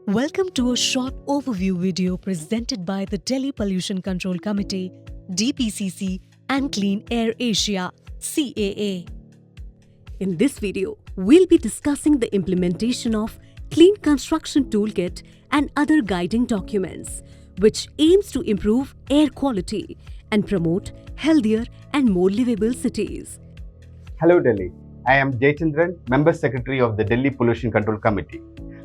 Welcome to a short overview video presented by the Delhi Pollution Control Committee, DPCC, and Clean Air Asia, CAA. In this video, we'll be discussing the implementation of Clean Construction Toolkit and other guiding documents, which aims to improve air quality and promote healthier and more livable cities. Hello Delhi, I am Jayachandran, Member Secretary of the Delhi Pollution Control Committee.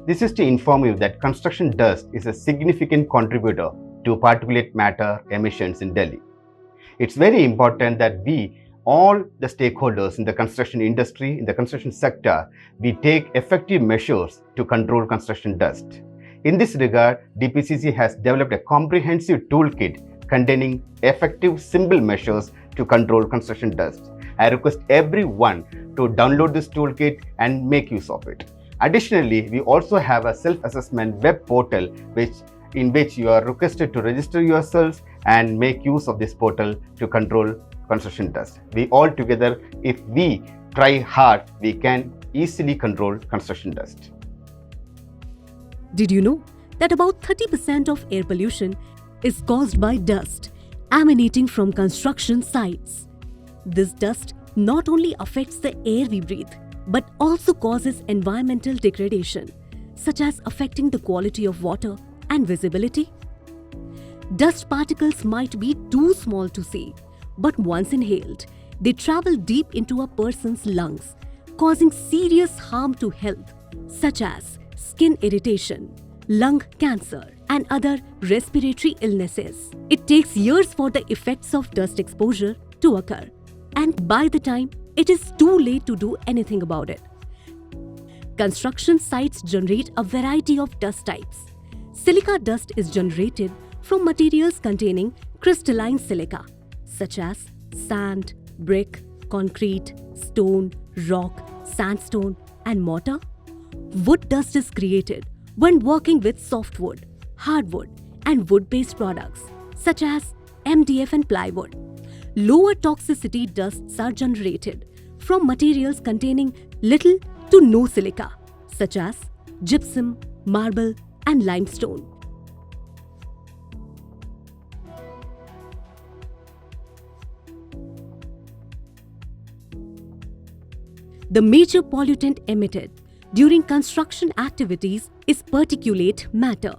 This is to inform you that construction dust is a significant contributor to particulate matter emissions in Delhi. It's very important that we, all the stakeholders in the construction industry, in the construction sector, we take effective measures to control construction dust. In this regard, DPCC has developed a comprehensive toolkit containing effective simple measures to control construction dust. I request everyone to download this toolkit and make use of it. Additionally, we also have a self-assessment web portal in which you are requested to register yourselves and make use of this portal to control construction dust. We all together, if we try hard, we can easily control construction dust. Did you know that about 30% of air pollution is caused by dust emanating from construction sites? This dust not only affects the air we breathe, but also causes environmental degradation, such as affecting the quality of water and visibility. Dust particles might be too small to see, but once inhaled, they travel deep into a person's lungs, causing serious harm to health, such as skin irritation, lung cancer, and other respiratory illnesses. It takes years for the effects of dust exposure to occur, and by the time it is too late to do anything about it. Construction sites generate a variety of dust types. Silica dust is generated from materials containing crystalline silica, such as sand, brick, concrete, stone, rock, sandstone, and mortar. Wood dust is created when working with softwood, hardwood, and wood-based products, such as MDF and plywood. Lower toxicity dusts are generated from materials containing little to no silica, such as gypsum, marble, and limestone. The major pollutant emitted during construction activities is particulate matter,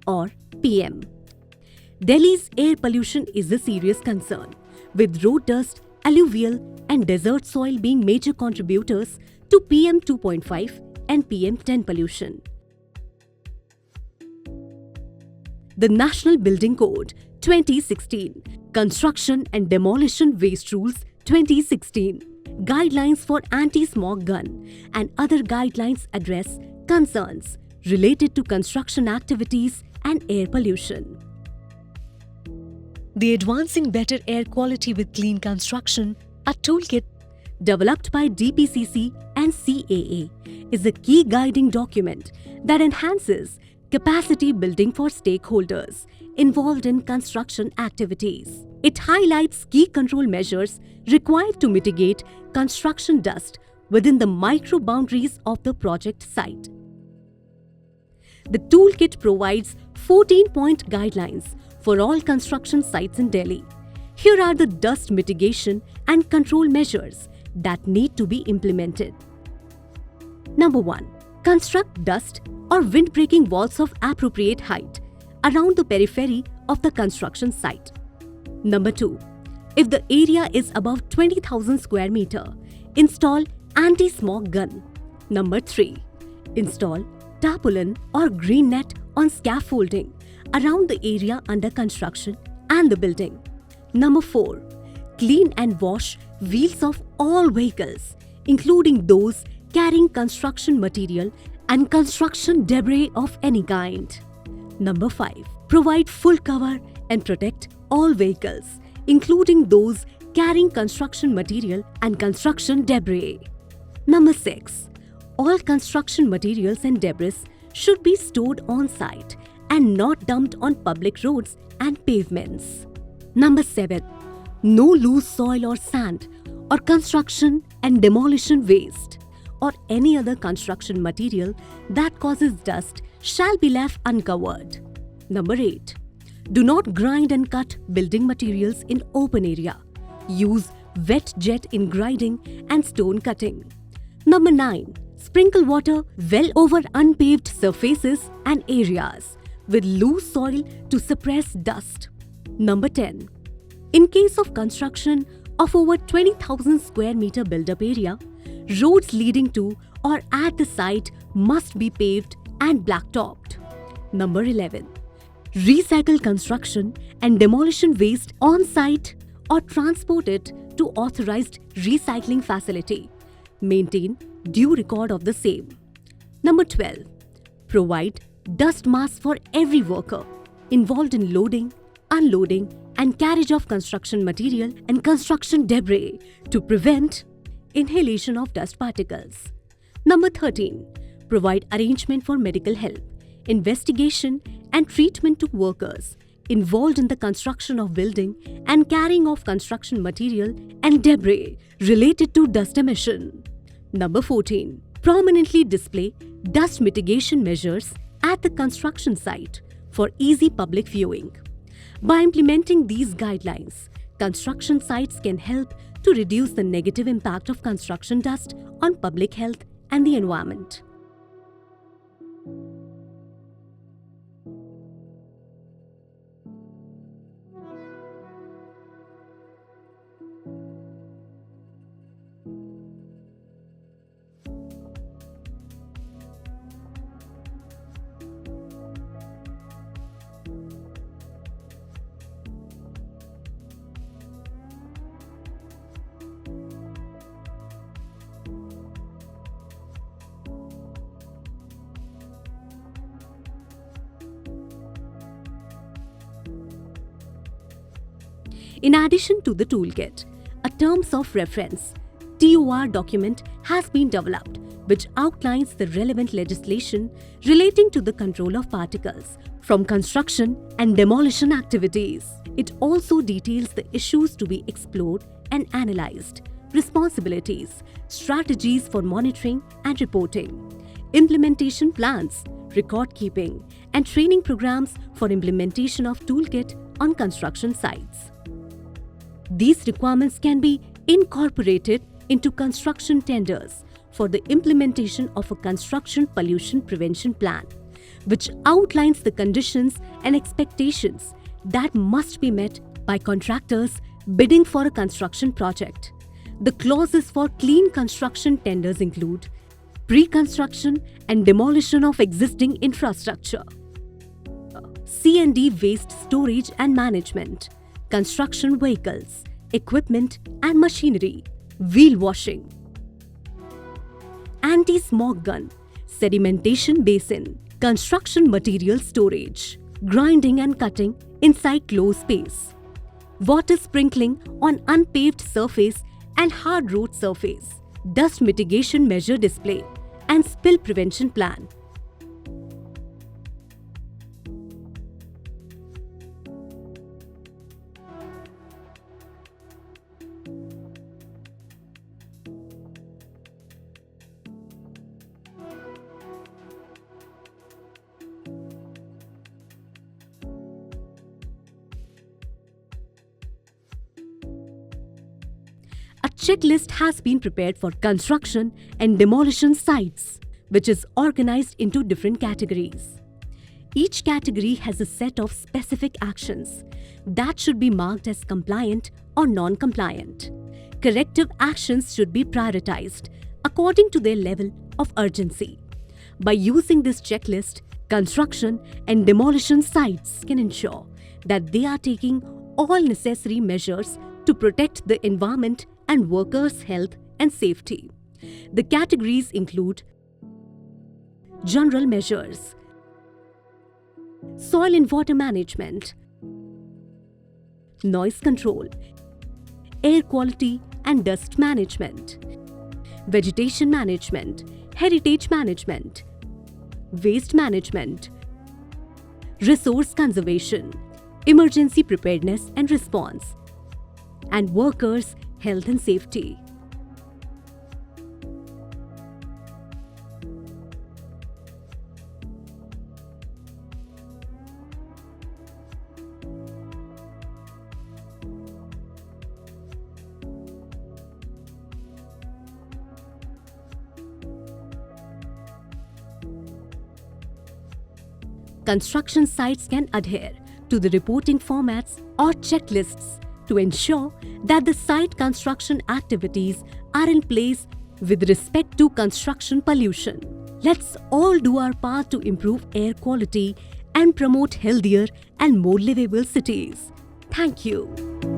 or PM. Delhi's air pollution is a serious concern, with road dust, alluvial, and desert soil being major contributors to PM 2.5 and PM 10 pollution. The National Building Code 2016, Construction and Demolition Waste Rules 2016, Guidelines for Anti-Smog Gun, and other guidelines address concerns related to construction activities and air pollution. The Advancing Better Air Quality with Clean Construction, a toolkit developed by DPCC and CAA, is a key guiding document that enhances capacity building for stakeholders involved in construction activities. It highlights key control measures required to mitigate construction dust within the micro boundaries of the project site. The toolkit provides 14-point guidelines for all construction sites in Delhi. Here are the dust mitigation and control measures that need to be implemented. Number 1. Construct dust or wind-breaking walls of appropriate height around the periphery of the construction site. Number 2. If the area is above 20,000 square meter, install anti-smog gun. Number 3. Install tarpaulin or green net on scaffolding around the area under construction and the building. Number 4. Clean and wash wheels of all vehicles, including those carrying construction material and construction debris of any kind. Number 5. Provide full cover and protect all vehicles, including those carrying construction material and construction debris. Number 6. All construction materials and debris should be stored on site and not dumped on public roads and pavements. Number 7. No loose soil or sand or construction and demolition waste or any other construction material that causes dust shall be left uncovered. Number 8. Do not grind and cut building materials in open area. Use wet jet in grinding and stone cutting. Number 9. Sprinkle water well over unpaved surfaces and areas with loose soil to suppress dust. Number 10. In case of construction of over 20,000 square meter build-up area, roads leading to or at the site must be paved and blacktopped. Number 11. Recycle construction and demolition waste on site or transport it to authorized recycling facility. Maintain due record of the same. Number 12. Provide dust masks for every worker involved in loading, unloading and carriage of construction material and construction debris to prevent inhalation of dust particles. Number 13. Provide arrangement for medical help, investigation and treatment to workers involved in the construction of building and carrying of construction material and debris related to dust emission. Number 14. Prominently display dust mitigation measures at the construction site for easy public viewing. By implementing these guidelines, construction sites can help to reduce the negative impact of construction dust on public health and the environment. In addition to the toolkit, a Terms of Reference (TOR) document has been developed which outlines the relevant legislation relating to the control of particles from construction and demolition activities. It also details the issues to be explored and analyzed, responsibilities, strategies for monitoring and reporting, implementation plans, record keeping, and training programs for implementation of toolkit on construction sites. These requirements can be incorporated into construction tenders for the implementation of a construction pollution prevention plan, which outlines the conditions and expectations that must be met by contractors bidding for a construction project. The clauses for clean construction tenders include pre-construction and demolition of existing infrastructure, C&D waste storage and management, construction vehicles, equipment and machinery, wheel washing, anti-smog gun, sedimentation basin, construction material storage, grinding and cutting inside closed space, water sprinkling on unpaved surface and hard road surface, dust mitigation measure display, and spill prevention plan. A checklist has been prepared for construction and demolition sites, which is organized into different categories. Each category has a set of specific actions that should be marked as compliant or non-compliant. Corrective actions should be prioritized according to their level of urgency. By using this checklist, construction and demolition sites can ensure that they are taking all necessary measures to protect the environment and workers' health and safety. The categories include general measures, soil and water management, noise control, air quality and dust management, vegetation management, heritage management, waste management, resource conservation, emergency preparedness and response, and workers' health and safety. construction sites can adhere to the reporting formats or checklists to ensure that the site construction activities are in place with respect to construction pollution. Let's all do our part to improve air quality and promote healthier and more livable cities. Thank you.